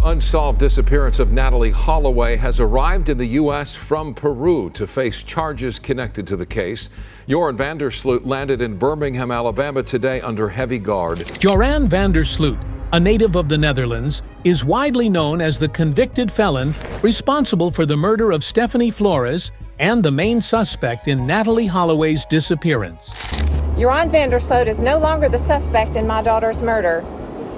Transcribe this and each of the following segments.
unsolved disappearance of Natalie Holloway has arrived in the U.S. from Peru to face charges connected to the case. Joran Van Der Sloot landed in Birmingham, Alabama today under heavy guard. Joran Van Der Sloot, a native of the Netherlands, is widely known as the convicted felon responsible for the murder of Stephanie Flores and the main suspect in Natalie Holloway's disappearance. Joran Van Der Sloot is no longer the suspect in my daughter's murder.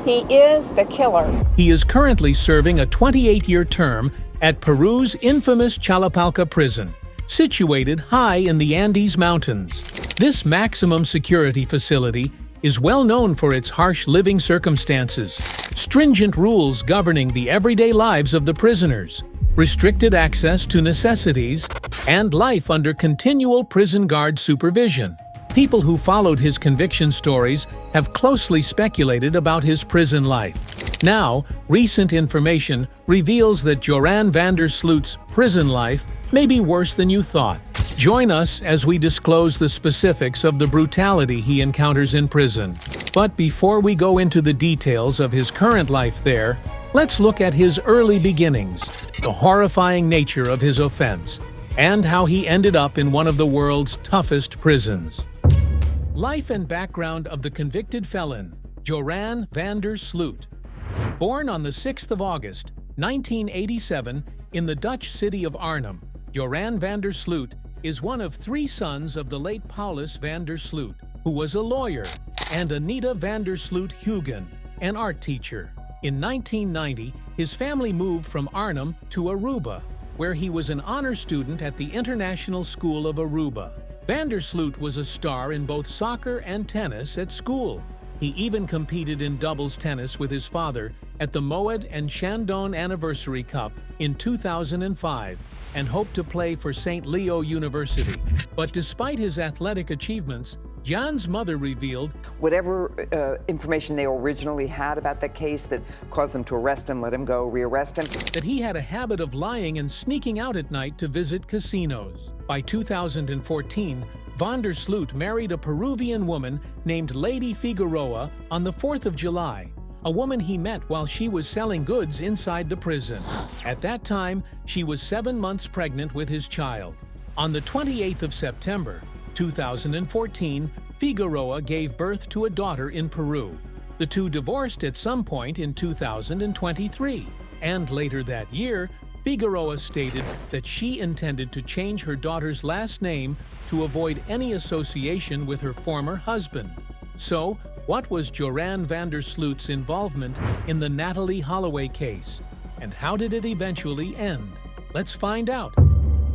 He is the killer. He is currently serving a 28-year term at Peru's infamous Challapalca Prison, situated high in the Andes Mountains. This maximum security facility is well known for its harsh living circumstances, stringent rules governing the everyday lives of the prisoners, restricted access to necessities, and life under continual prison guard supervision. People who followed his conviction stories have closely speculated about his prison life. Now, recent information reveals that Joran Van Der Sloot's prison life may be worse than you thought. Join us as we disclose the specifics of the brutality he encounters in prison. But before we go into the details of his current life there, let's look at his early beginnings, the horrifying nature of his offense, and how he ended up in one of the world's toughest prisons. Life and background of the convicted felon, Joran Van Der Sloot. Born on the 6th of August, 1987, in the Dutch city of Arnhem, Joran Van Der Sloot is one of 3 sons of the late Paulus Van Der Sloot, who was a lawyer, and Anita Van Der Sloot Hugen, an art teacher. In 1990, his family moved from Arnhem to Aruba, where he was an honor student at the International School of Aruba. Van Der Sloot was a star in both soccer and tennis at school. He even competed in doubles tennis with his father at the Moet and Shandong Anniversary Cup in 2005 and hoped to play for St. Leo University. But despite his athletic achievements, Jan's mother revealed whatever information they originally had about the case that caused them to arrest him, let him go, rearrest him, that he had a habit of lying and sneaking out at night to visit casinos. By 2014, Van Der Sloot married a Peruvian woman named Lady Figueroa on the 4th of July, a woman he met while she was selling goods inside the prison. At that time, she was 7 months pregnant with his child. On the 28th of September, 2014, Figueroa gave birth to a daughter in Peru. The two divorced at some point in 2023, and later that year, Figueroa stated that she intended to change her daughter's last name to avoid any association with her former husband. So, what was Joran Van Der Sloot's involvement in the Natalie Holloway case, and how did it eventually end? Let's find out.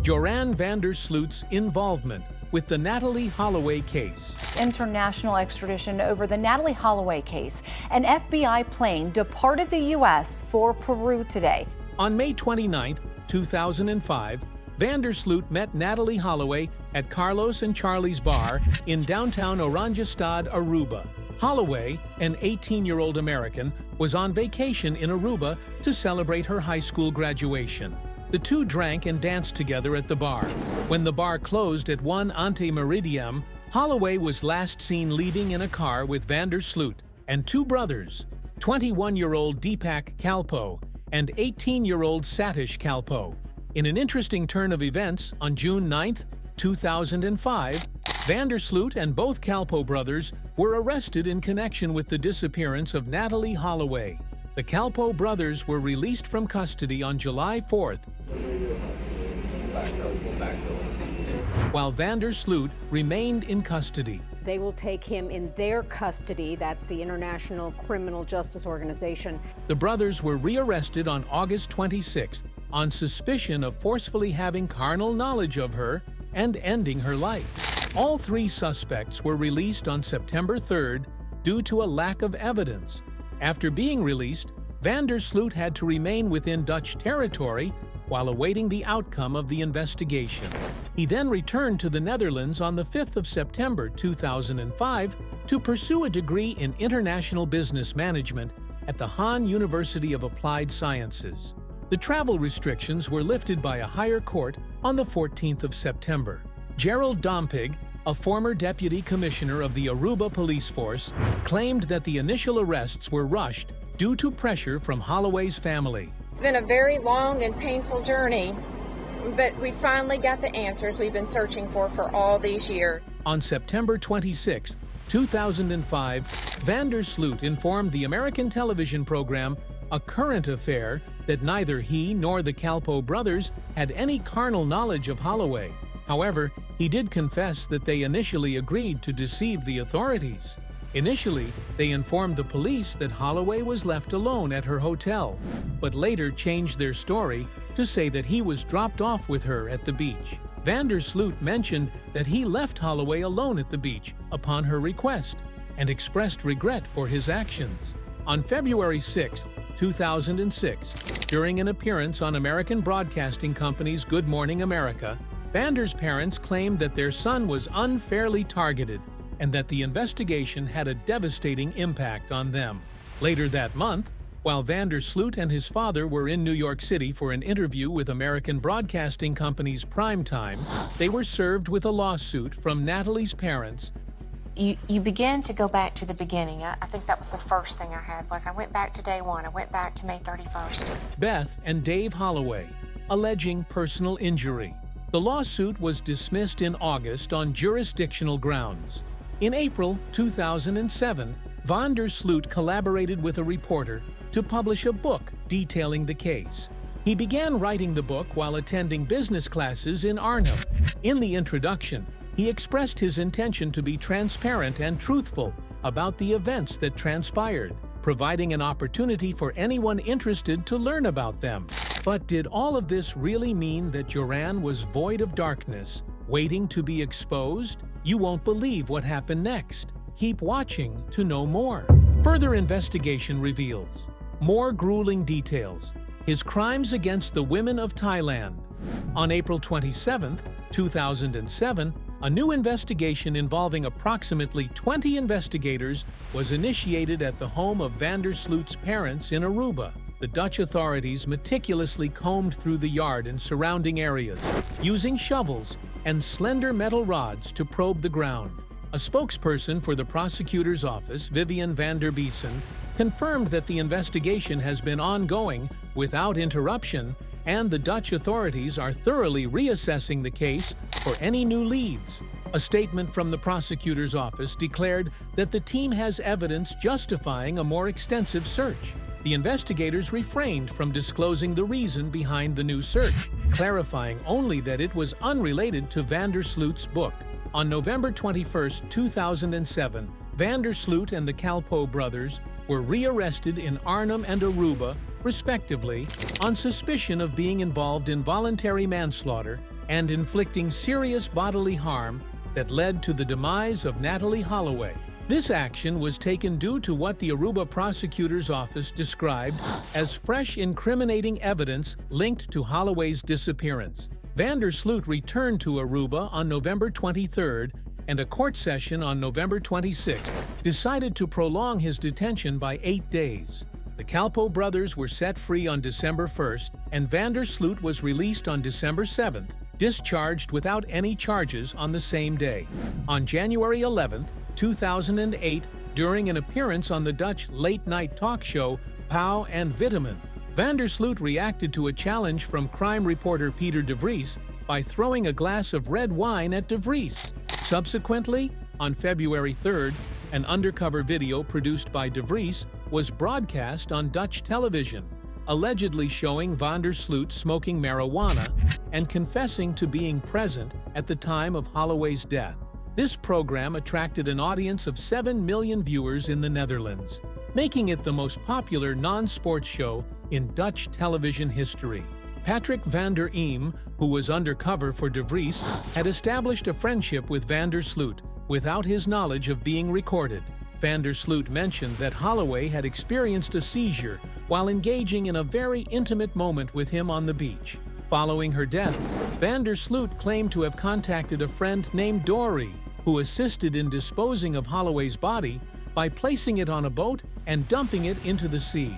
Joran Van Der Sloot's involvement with the Natalie Holloway case. International extradition over the Natalie Holloway case. An FBI plane departed the U.S. for Peru today. On May 29, 2005, Van Der Sloot met Natalie Holloway at Carlos and Charlie's bar in downtown Oranjestad, Aruba. Holloway, an 18-year-old American, was on vacation in Aruba to celebrate her high school graduation. The two drank and danced together at the bar. When the bar closed at 1 ante meridiem, Holloway was last seen leaving in a car with Van Der Sloot and 2 brothers, 21-year-old Deepak Kalpo and 18-year-old Satish Kalpo. In an interesting turn of events, on June 9, 2005, Van Der Sloot and both Kalpo brothers were arrested in connection with the disappearance of Natalie Holloway. The Kalpo brothers were released from custody on July 4th, while Van Der Sloot remained in custody. They will take him in their custody. That's the International Criminal Justice Organization. The brothers were rearrested on August 26th on suspicion of forcefully having carnal knowledge of her and ending her life. All 3 suspects were released on September 3rd due to a lack of evidence. After being released, Van Der Sloot had to remain within Dutch territory while awaiting the outcome of the investigation. He then returned to the Netherlands on the 5th of September 2005 to pursue a degree in international business management at the Han University of Applied Sciences. The travel restrictions were lifted by a higher court on the 14th of September. Gerald Dompig, a former deputy commissioner of the Aruba police force, claimed that the initial arrests were rushed due to pressure from Holloway's family. It's been a very long and painful journey, but we finally got the answers we've been searching for all these years. On September 26, 2005, Van Der Sloot informed the American television program A Current Affair that neither he nor the Calpo brothers had any carnal knowledge of Holloway. However, he did confess that they initially agreed to deceive the authorities. Initially, they informed the police that Holloway was left alone at her hotel, but later changed their story to say that he was dropped off with her at the beach. Van Der Sloot mentioned that he left Holloway alone at the beach upon her request and expressed regret for his actions. On February 6, 2006, during an appearance on American Broadcasting Company's Good Morning America, Vander's parents claimed that their son was unfairly targeted and that the investigation had a devastating impact on them. Later that month, while Van Der Sloot and his father were in New York City for an interview with American Broadcasting Company's Primetime, they were served with a lawsuit from Natalie's parents. You begin to go back to the beginning. I think that was the first thing I had was I went back to day one. I went back to May 31st. Beth and Dave Holloway, alleging personal injury. The lawsuit was dismissed in August on jurisdictional grounds. In April 2007, Van Der Sloot collaborated with a reporter to publish a book detailing the case. He began writing the book while attending business classes in Arnhem. In the introduction, he expressed his intention to be transparent and truthful about the events that transpired, providing an opportunity for anyone interested to learn about them. But did all of this really mean that Joran was void of darkness, waiting to be exposed? You won't believe what happened next. Keep watching to know more. Further investigation reveals more grueling details. His crimes against the women of Thailand. On April 27, 2007, a new investigation involving approximately 20 investigators was initiated at the home of Van Der Sloot's parents in Aruba. The Dutch authorities meticulously combed through the yard and surrounding areas, using shovels and slender metal rods to probe the ground. A spokesperson for the prosecutor's office, Vivian van der Biesen, confirmed that the investigation has been ongoing without interruption, and the Dutch authorities are thoroughly reassessing the case for any new leads. A statement from the prosecutor's office declared that the team has evidence justifying a more extensive search. The investigators refrained from disclosing the reason behind the new search, clarifying only that it was unrelated to Van Der Sloot's book. On November 21, 2007, Van Der Sloot and the Calpo brothers were rearrested in Arnhem and Aruba, respectively, on suspicion of being involved in voluntary manslaughter and inflicting serious bodily harm that led to the demise of Natalie Holloway. This action was taken due to what the Aruba prosecutor's office described as fresh incriminating evidence linked to Holloway's disappearance. Van Der Sloot returned to Aruba on November 23rd, and a court session on November 26th decided to prolong his detention by 8 days. The Calpo brothers were set free on December 1st, and Van Der Sloot was released on December 7th, discharged without any charges on the same day. On January 11th, 2008, during an appearance on the Dutch late-night talk show Pauw en Vitamin, Van Der Sloot reacted to a challenge from crime reporter Peter de Vries by throwing a glass of red wine at de Vries. Subsequently, on February 3rd, an undercover video produced by de Vries was broadcast on Dutch television, allegedly showing Van Der Sloot smoking marijuana and confessing to being present at the time of Holloway's death. This program attracted an audience of 7 million viewers in the Netherlands, making it the most popular non-sports show in Dutch television history. Patrick van der Eem, who was undercover for de Vries, had established a friendship with Van Der Sloot without his knowledge of being recorded. Van Der Sloot mentioned that Holloway had experienced a seizure while engaging in a very intimate moment with him on the beach. Following her death, Van Der Sloot claimed to have contacted a friend named Dory, who assisted in disposing of Holloway's body by placing it on a boat and dumping it into the sea.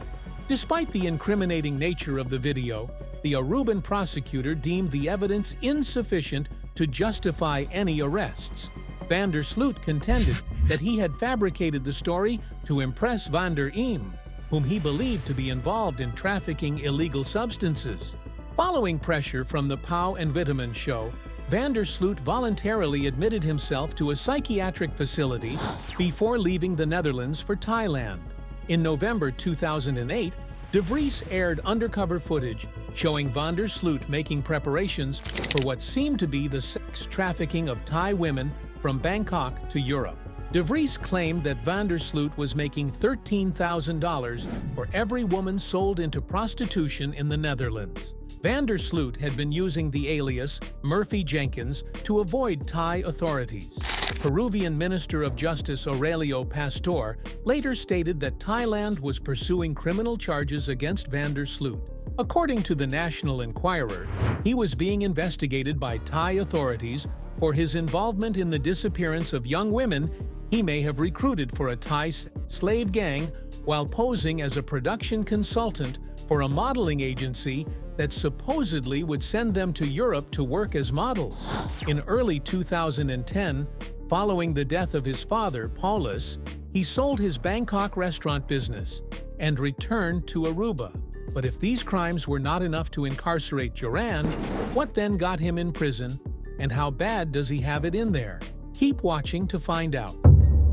Despite the incriminating nature of the video, the Aruban prosecutor deemed the evidence insufficient to justify any arrests. Van Der Sloot contended that he had fabricated the story to impress van der Eem, whom he believed to be involved in trafficking illegal substances. Following pressure from the Pauw and Witteman show, Van Der Sloot voluntarily admitted himself to a psychiatric facility before leaving the Netherlands for Thailand. In November 2008, De Vries aired undercover footage showing Van Der Sloot making preparations for what seemed to be the sex trafficking of Thai women from Bangkok to Europe. De Vries claimed that Van Der Sloot was making $13,000 for every woman sold into prostitution in the Netherlands. Van Der Sloot had been using the alias Murphy Jenkins to avoid Thai authorities. Peruvian Minister of Justice Aurelio Pastor later stated that Thailand was pursuing criminal charges against Van Der Sloot. According to the National Enquirer, he was being investigated by Thai authorities for his involvement in the disappearance of young women he may have recruited for a Thai slave gang while posing as a production consultant for a modeling agency that supposedly would send them to Europe to work as models. In early 2010, following the death of his father, Paulus, he sold his Bangkok restaurant business and returned to Aruba. But if these crimes were not enough to incarcerate Joran, what then got him in prison, and how bad does he have it in there? Keep watching to find out.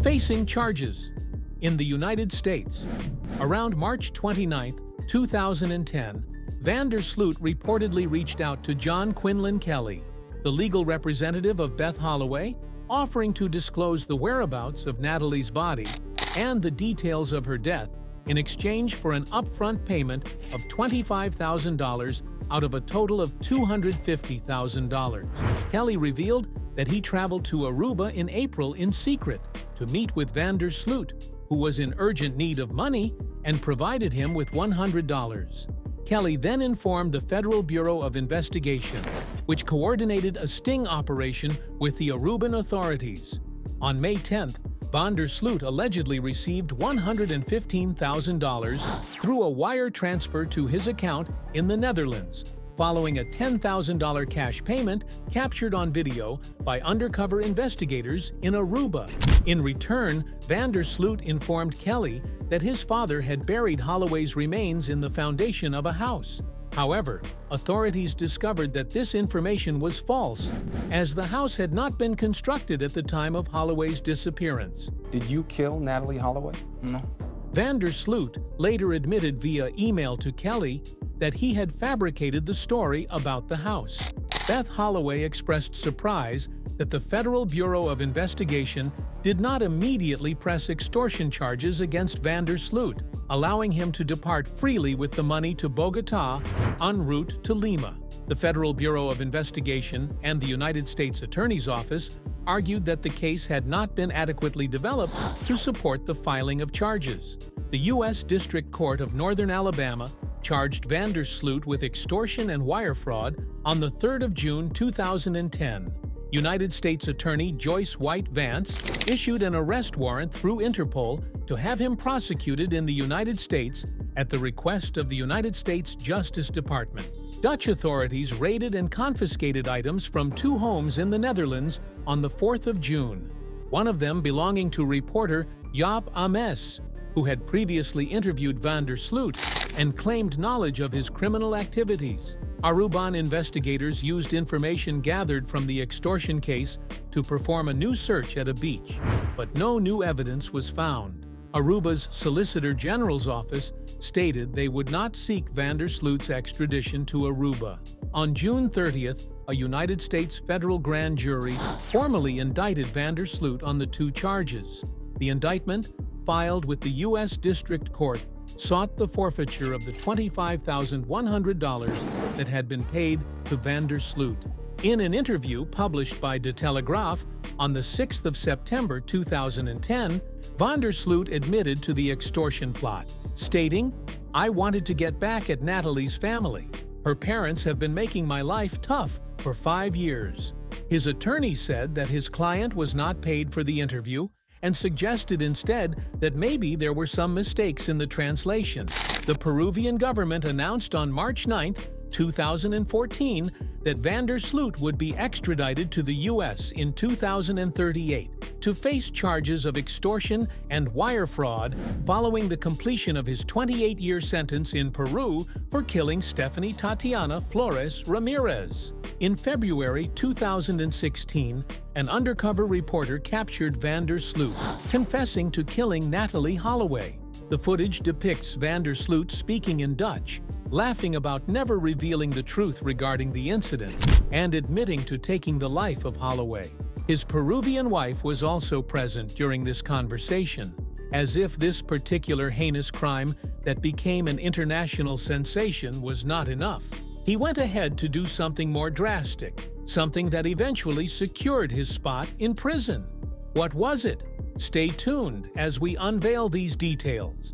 Facing charges. In the United States, around March 29, 2010, Van Der Sloot reportedly reached out to John Quinlan Kelly, the legal representative of Beth Holloway, offering to disclose the whereabouts of Natalie's body and the details of her death in exchange for an upfront payment of $25,000 out of a total of $250,000. Kelly revealed that he traveled to Aruba in April in secret to meet with Van Der Sloot, who was in urgent need of money, and provided him with $100. Kelly then informed the Federal Bureau of Investigation, which coordinated a sting operation with the Aruban authorities. On May 10th, Van Der Sloot allegedly received $115,000 through a wire transfer to his account in the Netherlands, following a $10,000 cash payment captured on video by undercover investigators in Aruba. In return, Van Der Sloot informed Kelly that his father had buried Holloway's remains in the foundation of a house. However, authorities discovered that this information was false, as the house had not been constructed at the time of Holloway's disappearance. Did you kill Natalie Holloway? No. Van Der Sloot later admitted via email to Kelly that he had fabricated the story about the house. Beth Holloway expressed surprise that the Federal Bureau of Investigation did not immediately press extortion charges against Van Der Sloot, allowing him to depart freely with the money to Bogotá en route to Lima. The Federal Bureau of Investigation and the United States Attorney's Office argued that the case had not been adequately developed to support the filing of charges. The U.S. District Court of Northern Alabama charged Van Der Sloot with extortion and wire fraud on the 3rd of June 2010. United States Attorney Joyce White Vance issued an arrest warrant through Interpol to have him prosecuted in the United States at the request of the United States Justice Department. Dutch authorities raided and confiscated items from 2 homes in the Netherlands on the 4th of June, one of them belonging to reporter Jaap Ames, who had previously interviewed Van Der Sloot and claimed knowledge of his criminal activities. Aruban investigators used information gathered from the extortion case to perform a new search at a beach, but no new evidence was found. Aruba's Solicitor General's office stated they would not seek Van Der Sloot's extradition to Aruba. On June 30th, a United States federal grand jury formally indicted Van Der Sloot on the 2 charges. The indictment, filed with the U.S. District Court, sought the forfeiture of the $25,100 that had been paid to Van Der Sloot. In an interview published by De Telegraaf on the 6th of September 2010, Van Der Sloot admitted to the extortion plot, stating, "I wanted to get back at Natalie's family. Her parents have been making my life tough for 5 years." His attorney said that his client was not paid for the interview and suggested instead that maybe there were some mistakes in the translation. The Peruvian government announced on March 9th 2014, that Van Der Sloot would be extradited to the U.S. in 2038 to face charges of extortion and wire fraud following the completion of his 28-year sentence in Peru for killing Stephanie Tatiana Flores Ramirez. In February 2016, an undercover reporter captured Van Der Sloot confessing to killing Natalie Holloway. The footage depicts Van Der Sloot speaking in Dutch, laughing about never revealing the truth regarding the incident, and admitting to taking the life of Holloway. His Peruvian wife was also present during this conversation, as if this particular heinous crime that became an international sensation was not enough. He went ahead to do something more drastic, something that eventually secured his spot in prison. What was it? Stay tuned as we unveil these details.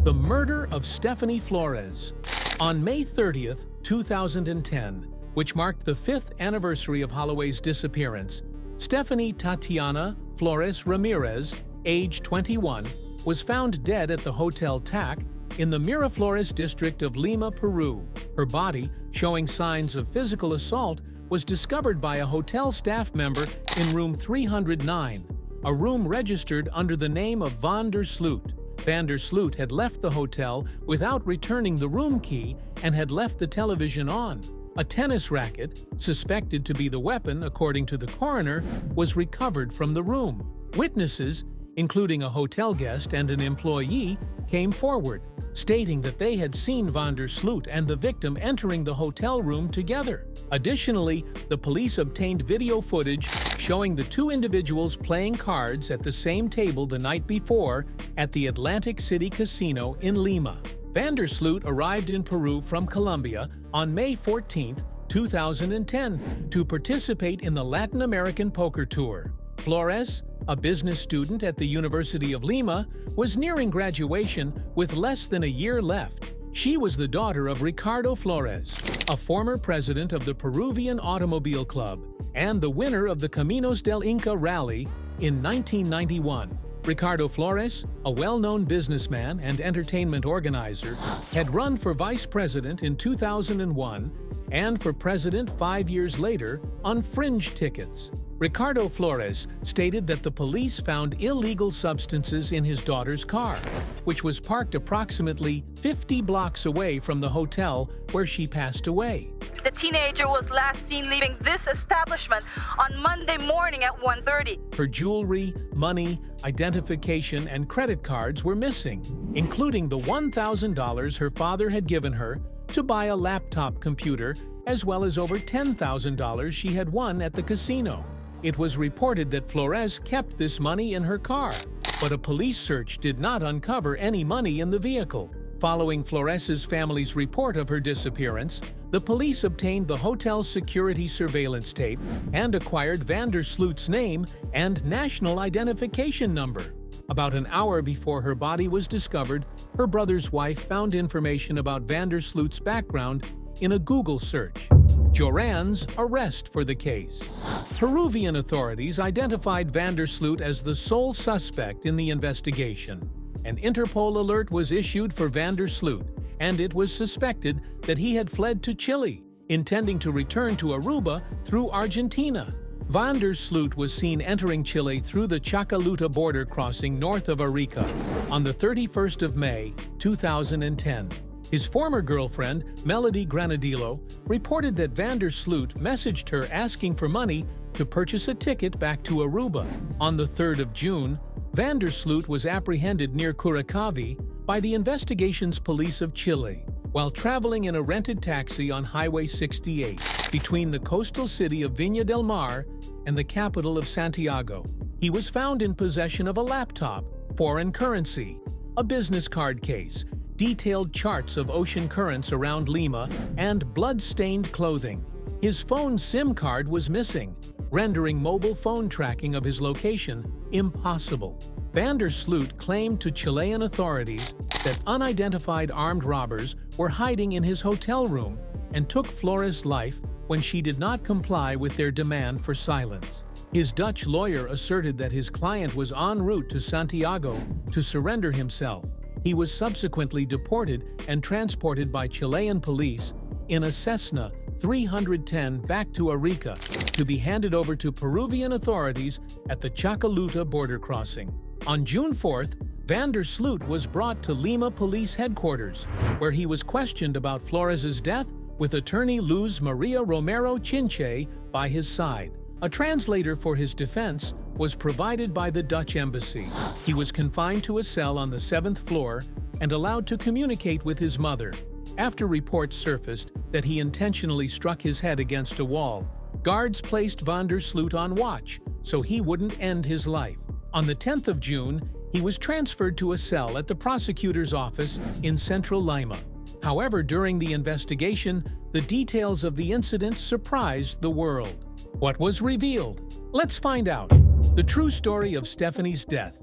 The murder of Stephanie Flores. On May 30th, 2010, which marked the 5th anniversary of Holloway's disappearance, Stephanie Tatiana Flores Ramirez, age 21, was found dead at the Hotel TAC in the Miraflores district of Lima, Peru. Her body, showing signs of physical assault, was discovered by a hotel staff member in room 309, a room registered under the name of Van Der Sloot. Van Der Sloot had left the hotel without returning the room key and had left the television on. A tennis racket, suspected to be the weapon according to the coroner, was recovered from the room. Witnesses, including a hotel guest and an employee, came forward, stating that they had seen Van Der Sloot and the victim entering the hotel room together. Additionally, the police obtained video footage showing the two individuals playing cards at the same table the night before at the Atlantic City Casino in Lima. Van Der Sloot arrived in Peru from Colombia on May 14, 2010, to participate in the Latin American Poker Tour. Flores, a business student at the University of Lima, was nearing graduation with less than a year left. She was the daughter of Ricardo Flores, a former president of the Peruvian Automobile Club and the winner of the Caminos del Inca rally in 1991. Ricardo Flores, a well-known businessman and entertainment organizer, had run for vice president in 2001 and for president 5 years later on fringe tickets. Ricardo Flores stated that the police found illegal substances in his daughter's car, which was parked approximately 50 blocks away from the hotel where she passed away. The teenager was last seen leaving this establishment on Monday morning at 1:30. Her jewelry, money, identification, and credit cards were missing, including the $1,000 her father had given her to buy a laptop computer, as well as over $10,000 she had won at the casino. It was reported that Flores kept this money in her car, but a police search did not uncover any money in the vehicle. Following Flores's family's report of her disappearance, the police obtained the hotel's security surveillance tape and acquired Van Der Sloot's name and national identification number. About an hour before her body was discovered, her brother's wife found information about Van Der Sloot's background in a Google search. Joran's arrest for the case. Peruvian authorities identified Van Der Sloot as the sole suspect in the investigation. An Interpol alert was issued for Van Der Sloot, and it was suspected that he had fled to Chile, intending to return to Aruba through Argentina. Van Der Sloot was seen entering Chile through the Chacaluta border crossing north of Arica on the 31st of May, 2010. His former girlfriend, Melody Granadillo, reported that Van Der Sloot messaged her asking for money to purchase a ticket back to Aruba. On the 3rd of June, Van Der Sloot was apprehended near Curacaví by the Investigations Police of Chile while traveling in a rented taxi on Highway 68 between the coastal city of Viña del Mar and the capital of Santiago. He was found in possession of a laptop, foreign currency, a business card case, detailed charts of ocean currents around Lima, and blood-stained clothing. His phone SIM card was missing, rendering mobile phone tracking of his location impossible. Van Der Sloot claimed to Chilean authorities that unidentified armed robbers were hiding in his hotel room and took Flores' life when she did not comply with their demand for silence. His Dutch lawyer asserted that his client was en route to Santiago to surrender himself. He was subsequently deported and transported by Chilean police in a Cessna 310 back to Arica to be handed over to Peruvian authorities at the Chacalutta border crossing. On June 4th, Van Der Sloot was brought to Lima Police Headquarters, where he was questioned about Flores's death with attorney Luz Maria Romero Chinche by his side. A translator for his defense was provided by the Dutch embassy. He was confined to a cell on the 7th floor and allowed to communicate with his mother. After reports surfaced that he intentionally struck his head against a wall, guards placed Van Der Sloot on watch so he wouldn't end his life. On the 10th of June, he was transferred to a cell at the prosecutor's office in central Lima. However, during the investigation, the details of the incident surprised the world. What was revealed? Let's find out. The true story of Stephany's death.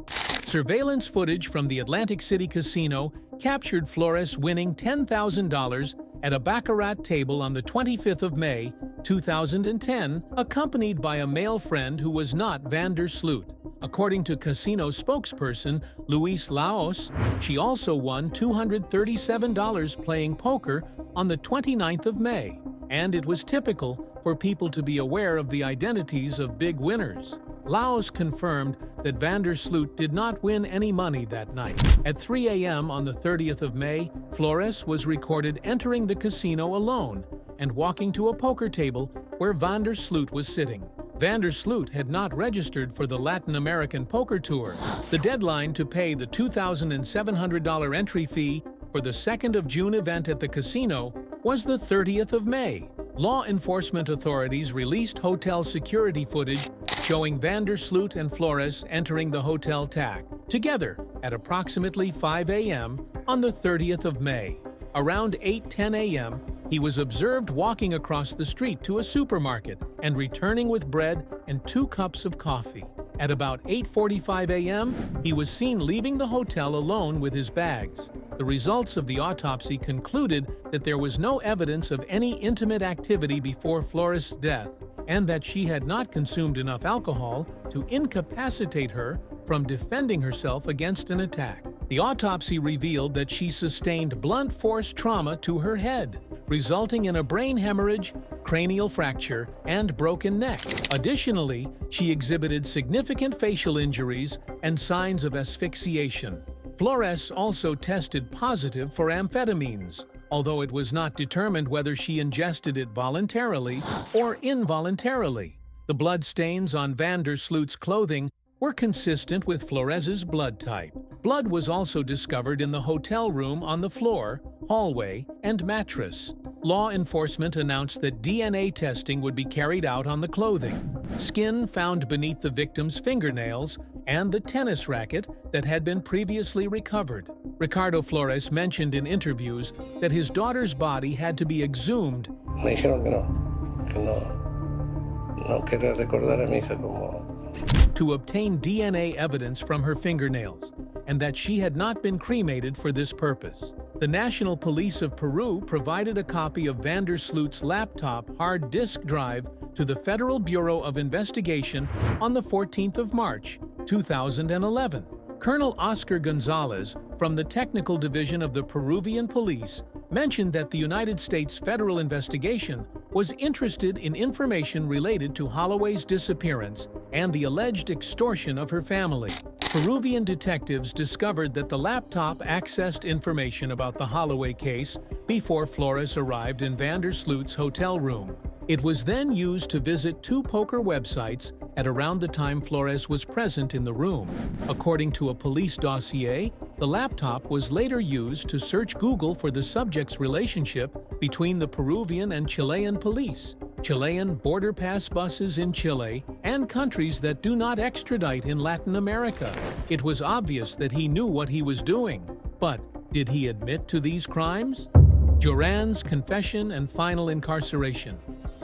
Surveillance footage from the Atlantic City casino captured Flores winning $10,000 at a baccarat table on the 25th of May, 2010, accompanied by a male friend who was not Van Der Sloot. According to casino spokesperson Luis Laos, she also won $237 playing poker on the 29th of May, and it was typical for people to be aware of the identities of big winners. Laos confirmed that Van Der Sloot did not win any money that night. At 3 a.m. on the 30th of May, Flores was recorded entering the casino alone and walking to a poker table where Van Der Sloot was sitting. Van Der Sloot had not registered for the Latin American Poker Tour. The deadline to pay the $2,700 entry fee for the 2nd of June event at the casino was the 30th of May. Law enforcement authorities released hotel security footage showing Van Der Sloot and Flores entering the hotel TAC together at approximately 5 a.m. on the 30th of May. Around 8:10 a.m., he was observed walking across the street to a supermarket and returning with bread and 2 cups of coffee. At about 8:45 a.m., he was seen leaving the hotel alone with his bags. The results of the autopsy concluded that there was no evidence of any intimate activity before Flores' death, and that she had not consumed enough alcohol to incapacitate her from defending herself against an attack. The autopsy revealed that she sustained blunt force trauma to her head, resulting in a brain hemorrhage, cranial fracture, and broken neck. Additionally, she exhibited significant facial injuries and signs of asphyxiation. Flores also tested positive for amphetamines, although it was not determined whether she ingested it voluntarily or involuntarily. The blood stains on Van Der Sloot's clothing were consistent with Flores's blood type. Blood was also discovered in the hotel room on the floor, hallway, and mattress. Law enforcement announced that DNA testing would be carried out on the clothing, skin found beneath the victim's fingernails, and the tennis racket that had been previously recovered. Ricardo Flores mentioned in interviews that his daughter's body had to be exhumed Me dijeron que no quería recordar a mi hija como to obtain DNA evidence from her fingernails, and that she had not been cremated for this purpose. The National Police of Peru provided a copy of Van Der Sloot's laptop hard disk drive to the Federal Bureau of Investigation on the 14th of March, 2011. Colonel Oscar Gonzalez from the Technical Division of the Peruvian Police mentioned that the United States Federal Investigation was interested in information related to Holloway's disappearance and the alleged extortion of her family. Peruvian detectives discovered that the laptop accessed information about the Holloway case before Flores arrived in Van Der Sloot's hotel room. It was then used to visit 2 poker websites at around the time Flores was present in the room. According to a police dossier, the laptop was later used to search Google for the subject's relationship between the Peruvian and Chilean police, Chilean border pass buses in Chile, and countries that do not extradite in Latin America. It was obvious that he knew what he was doing. But did he admit to these crimes? Joran's confession and final incarceration.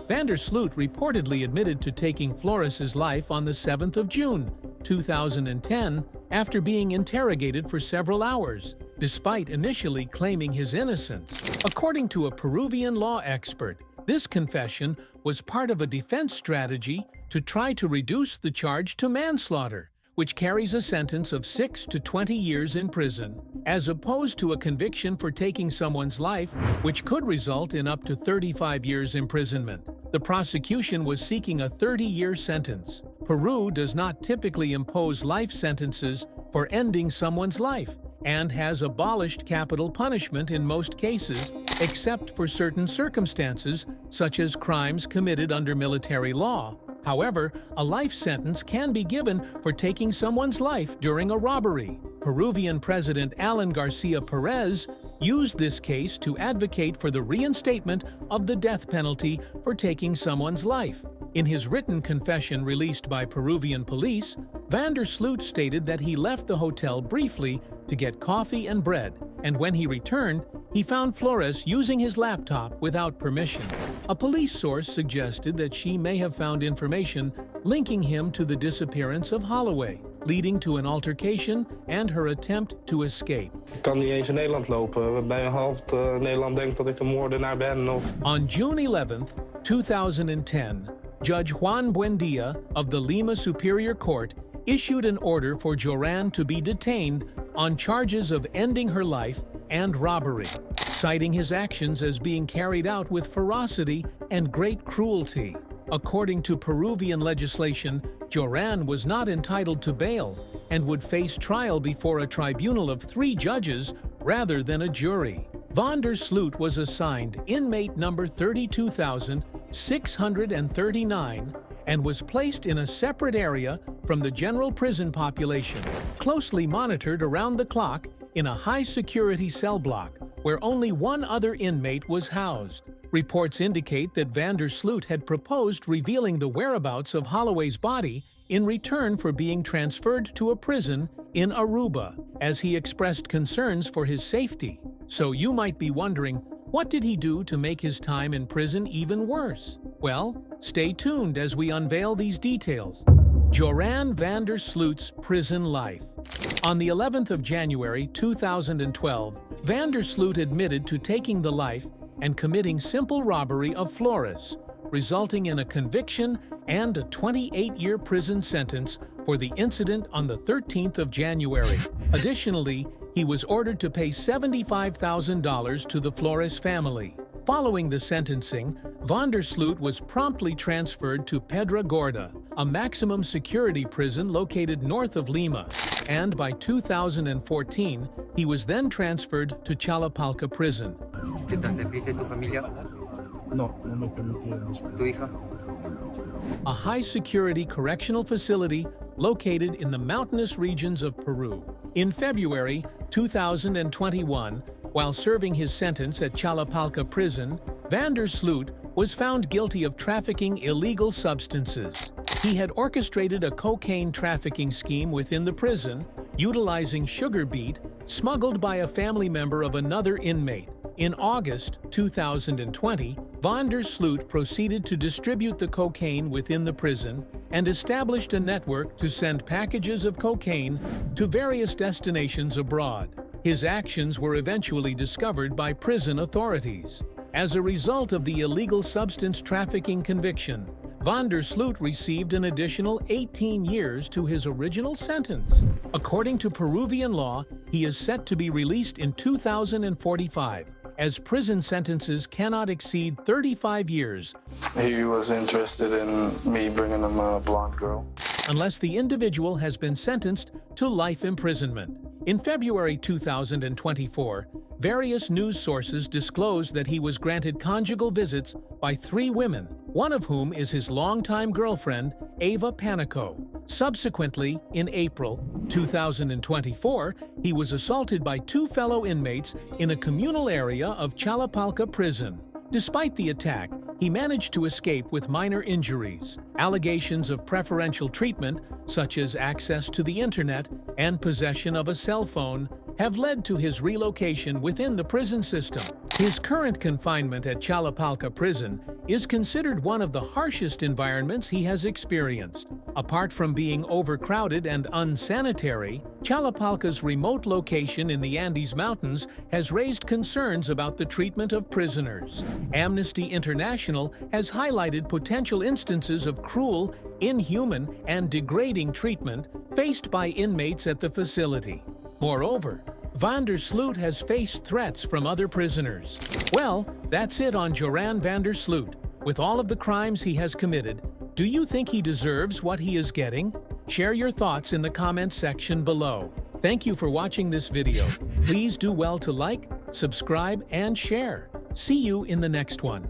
Van Der Sloot reportedly admitted to taking Flores's life on the 7th of June, 2010, after being interrogated for several hours, despite initially claiming his innocence. According to a Peruvian law expert, this confession was part of a defense strategy to try to reduce the charge to manslaughter, which carries a sentence of 6 to 20 years in prison, as opposed to a conviction for taking someone's life, which could result in up to 35 years imprisonment. The prosecution was seeking a 30-year sentence. Peru does not typically impose life sentences for ending someone's life and has abolished capital punishment in most cases, except for certain circumstances, such as crimes committed under military law. However, a life sentence can be given for taking someone's life during a robbery. Peruvian President Alan Garcia Perez used this case to advocate for the reinstatement of the death penalty for taking someone's life. In his written confession released by Peruvian police, Van Der Sloot stated that he left the hotel briefly to get coffee and bread, and when he returned, he found Flores using his laptop without permission. A police source suggested that she may have found information linking him to the disappearance of Holloway, leading to an altercation and her attempt to escape. Ik kan niet eens in Nederland lopen, waarbij een half Nederland denkt dat ik de moordenaar ben. On June 11, 2010, Judge Juan Buendia of the Lima Superior Court issued an order for Joran to be detained on charges of ending her life and robbery, citing his actions as being carried out with ferocity and great cruelty. According to Peruvian legislation, Joran was not entitled to bail and would face trial before a tribunal of 3 judges rather than a jury. Van Der Sloot was assigned inmate number 32,639 and was placed in a separate area from the general prison population, closely monitored around the clock in a high-security cell block where only one other inmate was housed. Reports indicate that Van Der Sloot had proposed revealing the whereabouts of Holloway's body in return for being transferred to a prison in Aruba, as he expressed concerns for his safety. So you might be wondering, what did he do to make his time in prison even worse? Well, stay tuned as we unveil these details. Joran Van Der Sloot's prison life. On the 11th of January 2012, Van Der Sloot admitted to taking the life and committing simple robbery of Flores, resulting in a conviction and a 28-year prison sentence for the incident on the 13th of January. Additionally, he was ordered to pay $75,000 to the Flores family. Following the sentencing, Van Der Sloot was promptly transferred to Pedra Gorda, a maximum security prison located north of Lima, and by 2014, he was then transferred to Challapalca Prison. A high-security correctional facility located in the mountainous regions of Peru. In February 2021, while serving his sentence at Challapalca Prison, Van Der Sloot was found guilty of trafficking illegal substances. He had orchestrated a cocaine trafficking scheme within the prison, utilizing sugar beet smuggled by a family member of another inmate. In August 2020, Van Der Sloot proceeded to distribute the cocaine within the prison and established a network to send packages of cocaine to various destinations abroad. His actions were eventually discovered by prison authorities. As a result of the illegal substance trafficking conviction, Van Der Sloot received an additional 18 years to his original sentence. According to Peruvian law, he is set to be released in 2045, as prison sentences cannot exceed 35 years. He was interested in me bringing him a blonde girl. Unless the individual has been sentenced to life imprisonment. In February 2024, various news sources disclosed that he was granted conjugal visits by 3 women, one of whom is his longtime girlfriend, Ava Panico. Subsequently, in April 2024, he was assaulted by 2 fellow inmates in a communal area of Challapalca Prison. Despite the attack, he managed to escape with minor injuries. Allegations of preferential treatment, such as access to the internet and possession of a cell phone, have led to his relocation within the prison system. His current confinement at Challapalca Prison is considered one of the harshest environments he has experienced. Apart from being overcrowded and unsanitary, Challapalca's remote location in the Andes Mountains has raised concerns about the treatment of prisoners. Amnesty International has highlighted potential instances of cruel, inhuman, and degrading treatment faced by inmates at the facility. Moreover, Van Der Sloot has faced threats from other prisoners. Well, that's it on Joran Van Der Sloot. With all of the crimes he has committed, do you think he deserves what he is getting? Share your thoughts in the comments section below. Thank you for watching this video. Please do well to like, subscribe, and share. See you in the next one.